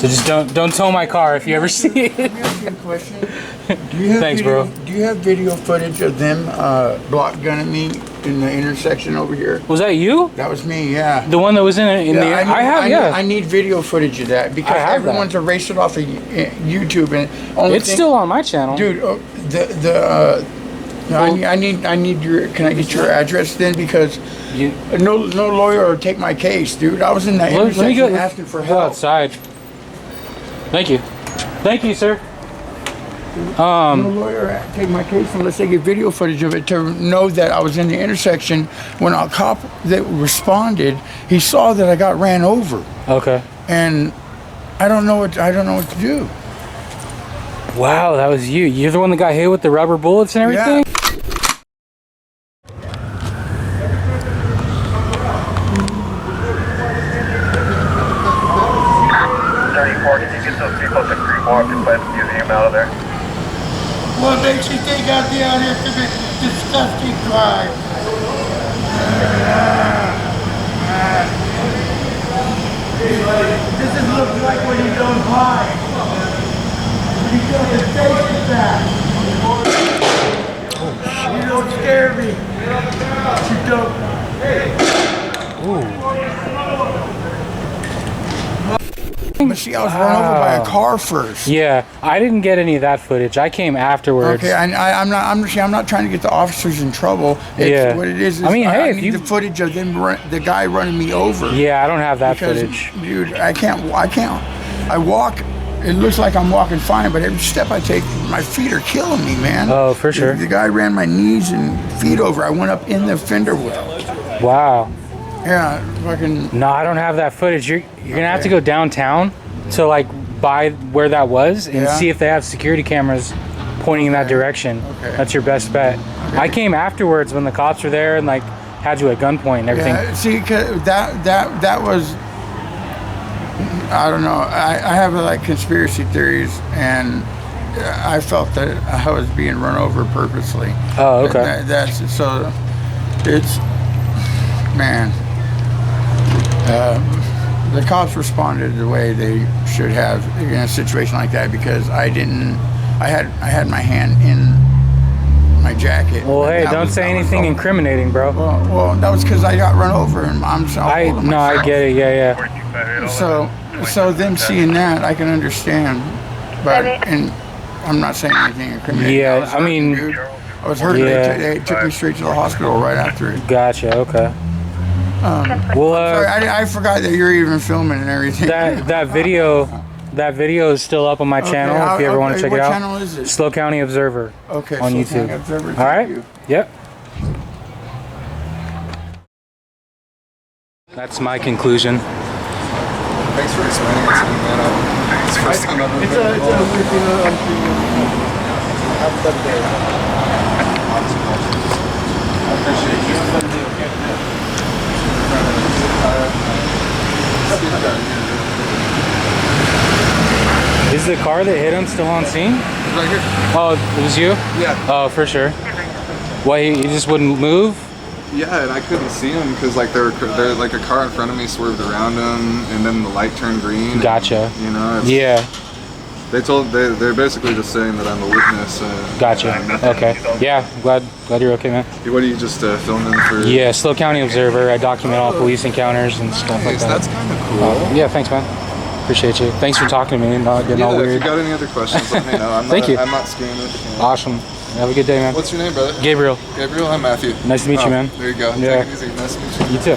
So just don't tow my car if you ever see it. Let me ask you a question. Do you have Thanks, video, bro. Do you have video footage of them block gunning me in the intersection over here? Was that you? That was me, yeah. The one that was in the... I need video footage of that because everyone's erased it off of YouTube and it's still on my channel, dude. I need your. Can I get your address then? Because no lawyer will take my case, dude. I was in that intersection asking for help. Go outside. Thank you, sir. No lawyer take my case unless they get video footage of it to know that I was in the intersection. When a cop that responded, he saw that I got ran over. Okay. And I don't know what to do. Wow, that was you. You're the one that got hit with the rubber bullets and everything? Yeah. Did you get those people that creep walk and plan to get him out of there? What makes you think I'd be out here for this disgusting crime? This is looking like when you don't hide. When you go to face back. Oh shit. You don't scare me. You don't. But see, I was run over by a car first. Yeah, I didn't get any of that footage. I came afterwards. Okay, I'm not trying to get the officers in trouble. It's, what it is I mean, hey, I need the footage of them, the guy running me over. Yeah, I don't have that footage. Dude, I can't. I walk. It looks like I'm walking fine, but every step I take, my feet are killing me, man. Oh, for sure. The guy ran my knees and feet over. I went up in the fender well. Wow. Yeah, fucking. No, I don't have that footage. You're gonna have to go downtown to like by where that was and see if they have security cameras pointing in that direction. Okay. That's your best bet. Okay. I came afterwards when the cops were there and like had you at gunpoint and everything. Yeah, see, that was. I don't know. I have like conspiracy theories, and I felt that I was being run over purposely. Oh, okay. That's so. It's man. The cops responded the way they should have in a situation like that because I had my hand in my jacket. Well, hey, don't say anything incriminating, bro. Well, that was because I got run over and I'm I get it, yeah. So them seeing that, I can understand, but and I'm not saying anything incriminating. Yeah, I mean, dude. I was hurt. Yeah. They took me straight to the hospital right after it. Gotcha. Okay. Well, sorry, I forgot that you're even filming and everything. That video is still up on my channel if you ever want to check it out. What channel is it? Slo County Observer. Okay. On Slo YouTube. County Observer. All right. Yep. That's my conclusion. Thanks for explaining it to me, man. It's the first time I've ever Is the car that hit him still on scene? Right here. Oh, it was you? Yeah. Oh, for sure. Why, he just wouldn't move? Yeah, and I couldn't see him because like there like a car in front of me swerved around him, and then the light turned green. Gotcha. And, you know. Yeah. They're basically just saying that I'm a witness. Gotcha. Okay. Yeah. Glad you're okay, man. What are you just filming for? Yeah, Slo County Observer. I document all police encounters and stuff like that. That's kind of cool. Yeah. Thanks, man. Appreciate you. Thanks for talking to me and not getting all weird. If you got any other questions, let me know. Thank you. I'm not scamming. Awesome. Have a good day, man. What's your name, brother? Gabriel. Gabriel, I'm Matthew. Nice to meet you, man. There you go. Yeah. Take it easy. Nice to meet you. You too.